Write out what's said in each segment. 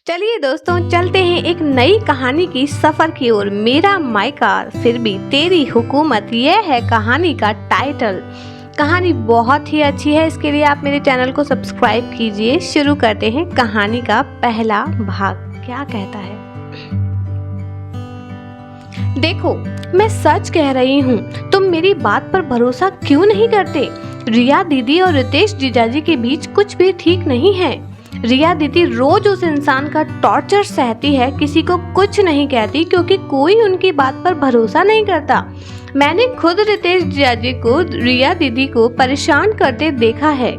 चलिए दोस्तों, चलते हैं एक नई कहानी की सफर की ओर। मेरा मायका फिर भी तेरी हुकूमत, यह है कहानी का टाइटल। कहानी बहुत ही अच्छी है, इसके लिए आप मेरे चैनल को सब्सक्राइब कीजिए। शुरू करते हैं कहानी का पहला भाग। क्या कहता है? देखो, मैं सच कह रही हूँ, तुम मेरी बात पर भरोसा क्यों नहीं करते? रिया दीदी और रितेश जीजाजी के बीच कुछ भी ठीक नहीं है। रिया दीदी रोज उस इंसान का टॉर्चर सहती है, किसी को कुछ नहीं कहती क्योंकि कोई उनकी बात पर भरोसा नहीं करता। मैंने खुद रितेश जीजाजी को रिया दीदी को परेशान करते देखा है।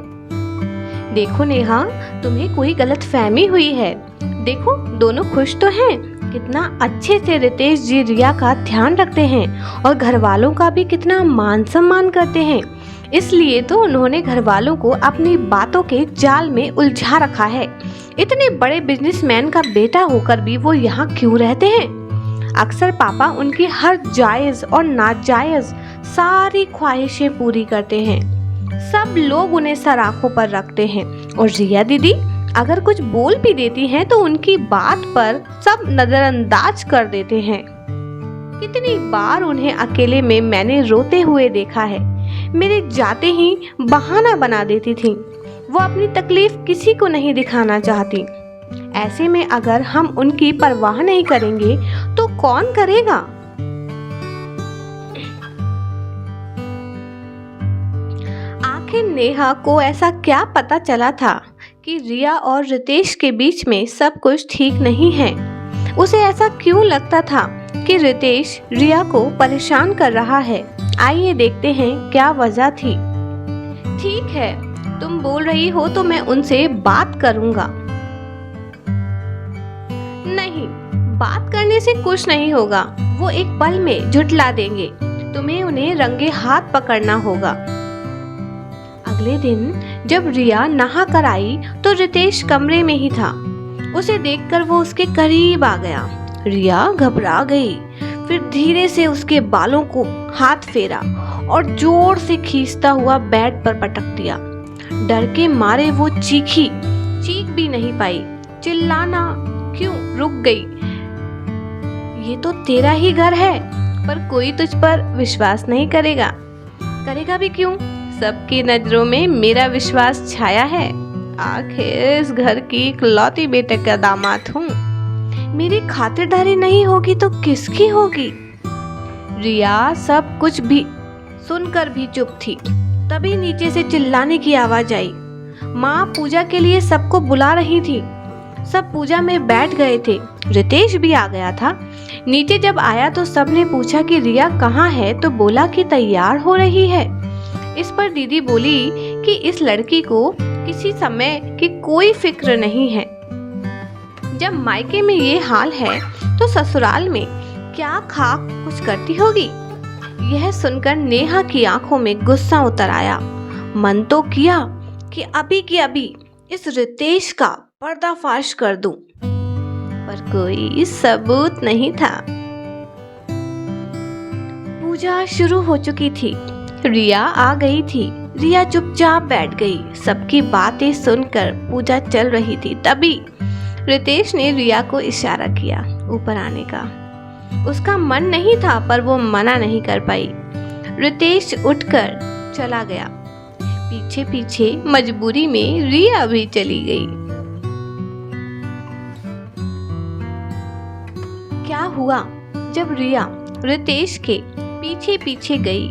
देखो नेहा, तुम्हें कोई गलतफहमी हुई है। देखो, दोनों खुश तो हैं। कितना अच्छे से रितेश जी रिया का ध्यान रखते हैं और घर वालों का भी कितना मान सम्मान करते हैं। इसलिए तो उन्होंने घर वालों को अपनी बातों के जाल में उलझा रखा है। इतने बड़े बिजनेसमैन का बेटा होकर भी वो यहाँ क्यों रहते हैं? अक्सर पापा उनकी हर जायज और नाजायज सारी ख्वाहिशें पूरी करते हैं। सब लोग उन्हें सर आंखों पर रखते हैं और रिया दीदी अगर कुछ बोल भी देती हैं तो उनकी बात पर सब नजरअंदाज कर देते हैं। कितनी बार उन्हें अकेले में मैंने रोते हुए देखा है। मेरे जाते ही बहाना बना देती थी। वो अपनी तकलीफ किसी को नहीं दिखाना चाहती। ऐसे में अगर हम उनकी परवाह नहीं करेंगे तो कौन करेगा? आखिर नेहा को ऐसा क्या पता चला था कि रिया और रितेश के बीच में सब कुछ ठीक नहीं है? उसे ऐसा क्यों लगता था कि रितेश रिया को परेशान कर रहा है? आइए देखते हैं क्या वजह थी। ठीक है, तुम बोल रही हो तो मैं उनसे बात करूंगा। नहीं, बात करने से कुछ नहीं होगा। वो एक पल में झुठला देंगे। तुम्हें उन्हें रंगे हाथ पकड़ना होगा। अगले दिन जब रिया नहा कर आई तो रितेश कमरे में ही था। उसे देखकर वो उसके करीब आ गया। रिया घबरा गई, फिर धीरे से उसके बालों को हाथ फेरा और जोर से खींचता हुआ बेड पर पटक दिया। डर के मारे वो चीख भी नहीं पाई। चिल्लाना क्यों रुक गई। ये तो तेरा ही घर है, पर कोई तुझ पर विश्वास नहीं करेगा। करेगा भी क्यों? सबकी नजरों में मेरा विश्वास छाया है। आखिर इस घर की इकलौती बेटे का दामाद हूँ। मेरी खातिरदारी नहीं होगी तो किसकी होगी? रिया सब कुछ भी सुनकर भी चुप थी। तभी नीचे से चिल्लाने की आवाज आई। माँ पूजा के लिए सबको बुला रही थी। सब पूजा में बैठ गए थे। रितेश भी आ गया था। नीचे जब आया तो सबने पूछा कि रिया कहाँ है, तो बोला कि तैयार हो रही है। इस पर दीदी बोली कि इस लड़की को किसी समय की कोई फिक्र नहीं है। जब मायके में ये हाल है तो ससुराल में क्या खाक कुछ करती होगी। यह सुनकर नेहा की आंखों में गुस्सा उतर आया। मन तो किया कि अभी इस रितेश का पर्दाफाश कर दूं, पर कोई सबूत नहीं था। पूजा शुरू हो चुकी थी। रिया आ गई थी। रिया चुपचाप बैठ गई। सबकी बातें सुनकर पूजा चल रही थी। तभी रितेश ने रिया को इशारा किया ऊपर आने का। उसका मन नहीं था, पर वो मना नहीं कर पाई। रितेश उठकर चला गया। पीछे पीछे मजबूरी में रिया भी चली गई। क्या हुआ जब रिया रितेश के पीछे पीछे गई?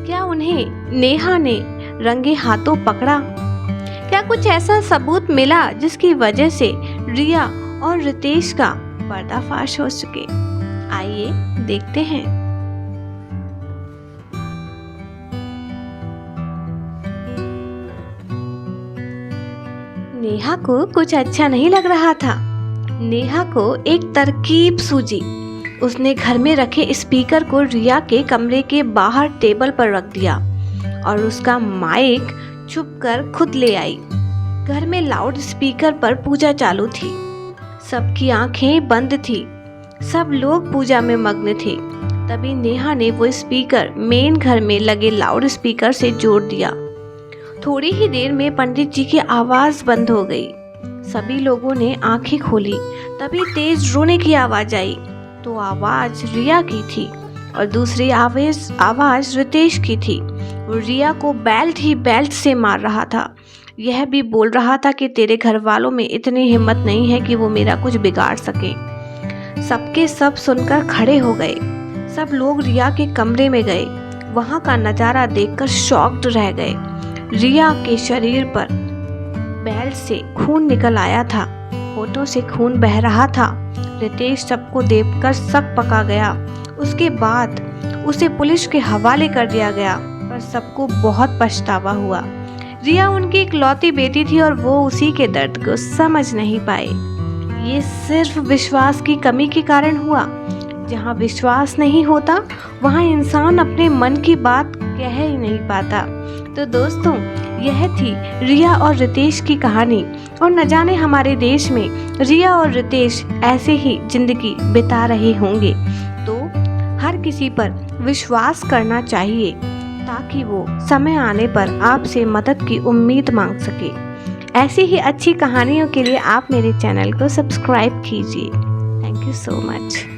क्या उन्हें नेहा ने रंगे हाथों पकड़ा? क्या कुछ ऐसा सबूत मिला जिसकी वजह से रिया और रितेश का पर्दाफाश हो सके? आइए देखते हैं। नेहा को कुछ अच्छा नहीं लग रहा था। नेहा को एक तरकीब सूझी। उसने घर में रखे स्पीकर को रिया के कमरे के बाहर टेबल पर रख दिया और उसका माइक छुपकर खुद ले आई। घर में लाउड स्पीकर पर पूजा चालू थी। सबकी आंखें बंद थी। सब लोग पूजा में मग्न थे। तभी नेहा ने वो स्पीकर मेन घर में लगे लाउड स्पीकर से जोड़ दिया। थोड़ी ही देर में पंडित जी की आवाज बंद हो गई। सभी लोगों ने आंखें खोली। तभी तेज रोने की आवाज आई। तो आवाज रिया की थी और दूसरी आवाज रितेश की थी। वो रिया को बेल्ट ही बेल्ट से मार रहा था। यह भी बोल रहा था कि तेरे घर वालों में इतनी हिम्मत नहीं है कि वो मेरा कुछ बिगाड़ सके। सबके सब सुनकर खड़े हो गए। सब लोग रिया के कमरे में गए। वहां का नजारा देखकर शॉक्ड रह गए। रिया के शरीर पर बेल्ट से खून निकल आया था। होठों से खून बह रहा था। रितेश सबको देखकर शक पका गया। उसके बाद उसे पुलिस के हवाले कर दिया गया, पर सबको बहुत पछतावा हुआ। रिया उनकी इकलौती बेटी थी और वो उसी के दर्द को समझ नहीं पाए। ये सिर्फ विश्वास की कमी के कारण हुआ। जहाँ विश्वास नहीं होता वहाँ इंसान अपने मन की बात कह ही नहीं पाता। तो दोस्तों, यह थी रिया और रितेश की कहानी। और न जाने हमारे देश में रिया और रितेश ऐसे ही जिंदगी बिता रहे होंगे। तो हर किसी पर विश्वास करना चाहिए ताकि वो समय आने पर आपसे मदद की उम्मीद मांग सके। ऐसी ही अच्छी कहानियों के लिए आप मेरे चैनल को सब्सक्राइब कीजिए। Thank you so much.